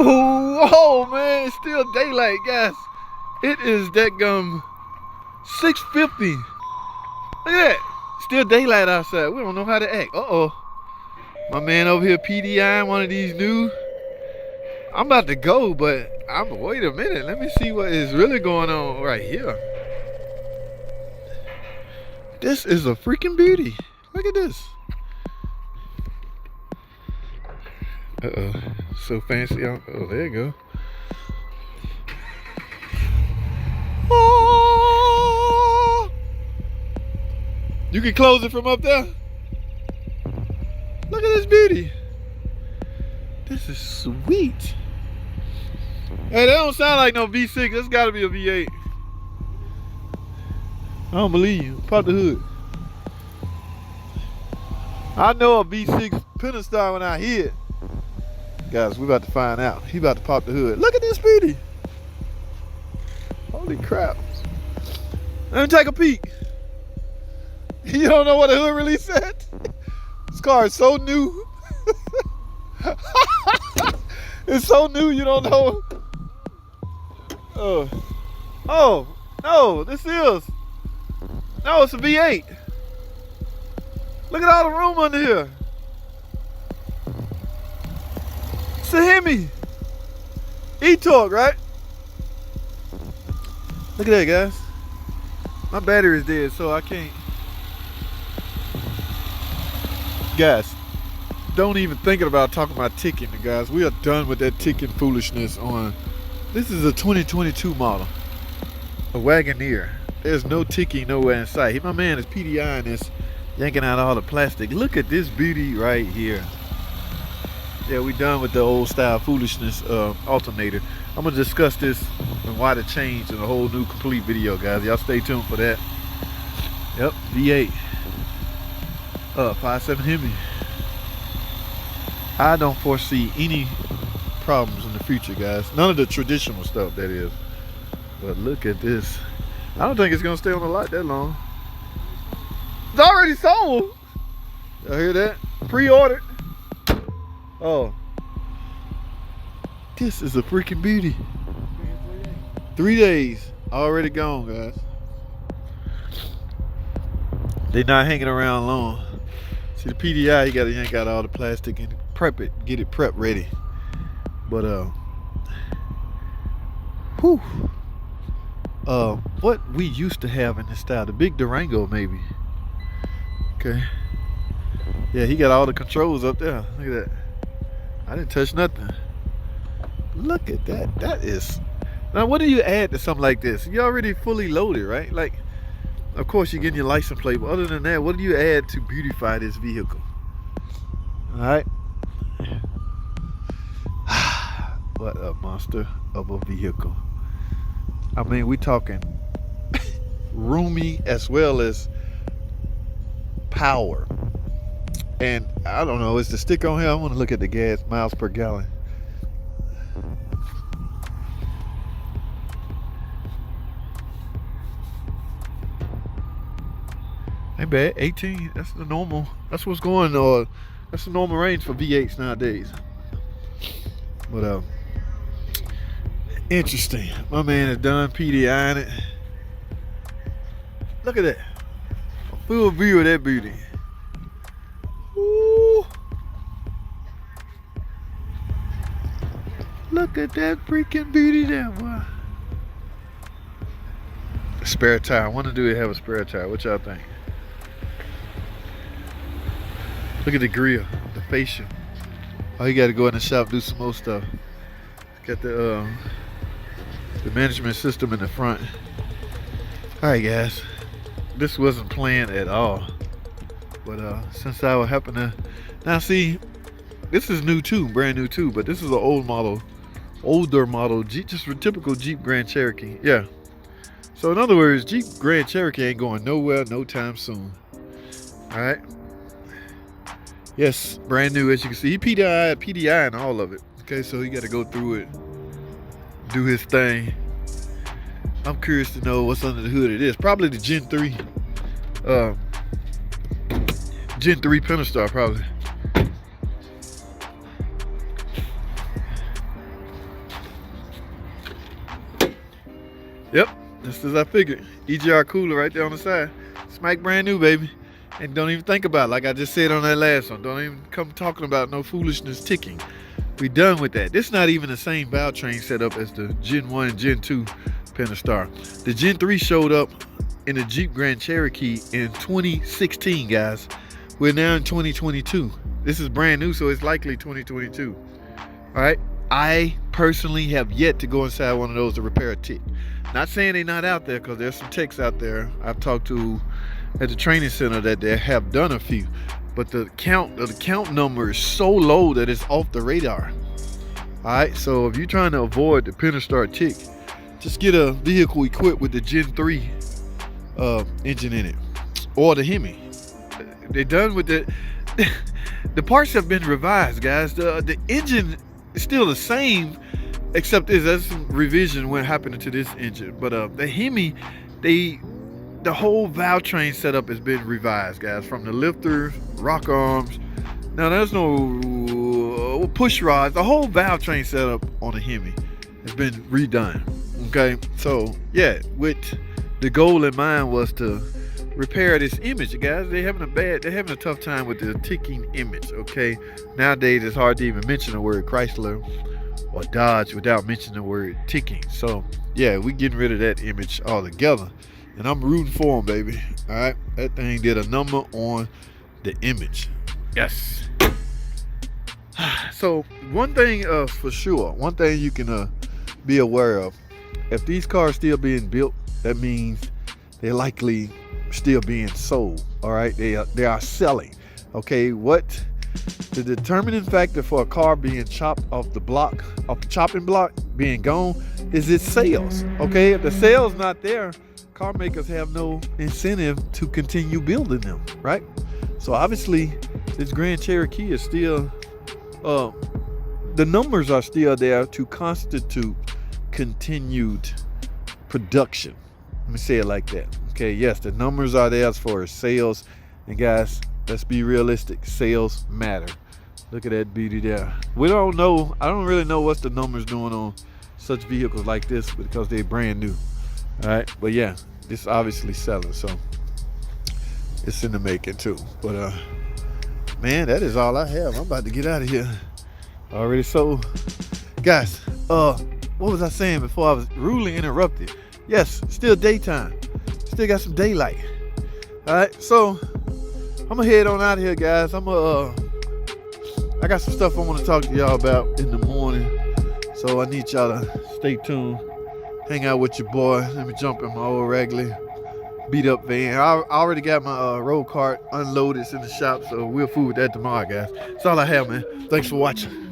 Oh man, it's still daylight, guys. It is that 6:50. Look at that. Still daylight outside. We don't know how to act. Uh-oh. My man over here PDI one of these new. I'm about to go, but wait a minute. Let me see what is really going on right here. This is a freaking beauty. Look at this. Uh-oh. So fancy. Oh, there you go. Oh! You can close it from up there. Look at this beauty. This is sweet. Hey, that don't sound like no V6. That's gotta be a V8. I don't believe you. Pop the hood. I know a V6 Pentastar when I hear it. Guys, we about to find out. He about to pop the hood. Look at this beauty. Holy crap. Let me take a peek. You don't know what the hood really said? This car is so new. It's so new you don't know. Oh, no, it's a V8. Look at all the room under here. It's a Hemi E-Torque, right? Look at that, guys. My battery is dead, so I can't. Guys, don't even thinking about talking about ticking, guys. We are done with that ticking foolishness on. This is a 2022 model, a Wagoneer. There's no ticking nowhere in sight. My man is PDIing this, yanking out all the plastic. Look at this beauty right here. Yeah, we done with the old style foolishness alternator. I'm gonna discuss this and why the change in a whole new complete video, guys. Y'all stay tuned for that. Yep, V8. 5.7 Hemi. I don't foresee any problems in the future, guys. None of the traditional stuff, that is. But look at this. I don't think it's gonna stay on the lot that long. It's already sold. Y'all hear that? Pre-ordered. Oh. This is a freaking beauty. 3 days. Already gone, guys. They're not hanging around long. See the PDI, you gotta yank out all the plastic and prep it, get it prep ready. But what we used to have in this style, the big Durango maybe. Okay. Yeah, he got all the controls up there. Look at that. I didn't touch nothing. Look at that. That is. Now what do you add to something like this? You're already fully loaded, right? Like, of course you're getting your license plate, but other than that, what do you add to beautify this vehicle? All right. What a monster of a vehicle. I mean, we talking roomy as well as power. And I don't know, is the stick on here? I want to look at the gas miles per gallon. Ain't bad, 18. That's the normal. That's what's going on. That's the normal range for V8s nowadays. But interesting. My man is done PDIing it. Look at that. A full view of that beauty. Ooh. Look at that freaking beauty there, boy. Spare tire. I wonder, do they have a spare tire? What y'all think? Look at the grill, the fascia. Oh, you got to go in the shop, do some more stuff. Got the management system in the front. All right, guys. This wasn't planned at all, but since I would happen to now see, this is new too, brand new too. But this is an older model Jeep, just a typical Jeep Grand Cherokee. Yeah. So in other words, Jeep Grand Cherokee ain't going nowhere no time soon. All right. Yes, brand new, as you can see. He PDI and all of it. Okay, so he got to go through it, do his thing. I'm curious to know what's under the hood of this. Probably the Gen 3 Pentastar, probably. Yep, just as I figured. EGR cooler right there on the side. Smack brand new, baby. And don't even think about it. Like I just said on that last one. Don't even come talking about no foolishness ticking. We done with that. This is not even the same valve train setup as the Gen 1 and Gen 2 Pentastar. The Gen 3 showed up in the Jeep Grand Cherokee in 2016, guys. We're now in 2022. This is brand new, so it's likely 2022. All right. I personally have yet to go inside one of those to repair a tick. Not saying they're not out there, because there's some techs out there I've talked to at the training center that they have done a few. But the count number is so low that it's off the radar. All right, so if you're trying to avoid the Pentastar tick, just get a vehicle equipped with the Gen 3 engine in it, or the Hemi. They're done with the the parts have been revised, guys. The engine is still the same, except there's some revision what happened to this engine. But the Hemi, the whole valve train setup has been revised, guys, from the lifters, rock arms. Now there's no push rods. The whole valve train setup on the Hemi has been redone. Okay, so yeah, with the goal in mind was to repair this image, guys. They're having a tough time with the ticking image. Okay, nowadays it's hard to even mention the word Chrysler or Dodge without mentioning the word ticking. So yeah, we getting rid of that image altogether. And I'm rooting for them, baby. All right, that thing did a number on the image. Yes. So one thing for sure, one thing you can be aware of, if these cars still being built, that means they're likely still being sold. All right, they are selling. Okay, what the determining factor for a car being chopped off the chopping block, being gone, is its sales. Okay, if the sales not there, car makers have no incentive to continue building them, right? So obviously this Grand Cherokee is still the numbers are still there to constitute continued production. Let me say it like that. Okay, yes, the numbers are there as far as sales, and guys, let's be realistic, sales matter. Look at that beauty there. We don't know, I don't really know what's the numbers doing on such vehicles like this because they're brand new. All right, but yeah, this obviously selling, so it's in the making too. But man, that is all I have. I'm about to get out of here already. So guys, what was I saying before I was rudely interrupted? Yes, still daytime, still got some daylight. All right, so I'm gonna head on out of here, guys. I got some stuff I want to talk to y'all about in the morning, so I need y'all to stay tuned. Hang out with your boy. Let me jump in my old raggedy beat up van. I already got my road cart unloaded. It's in the shop, so we'll fool with that tomorrow, guys. That's all I have, man. Thanks for watching.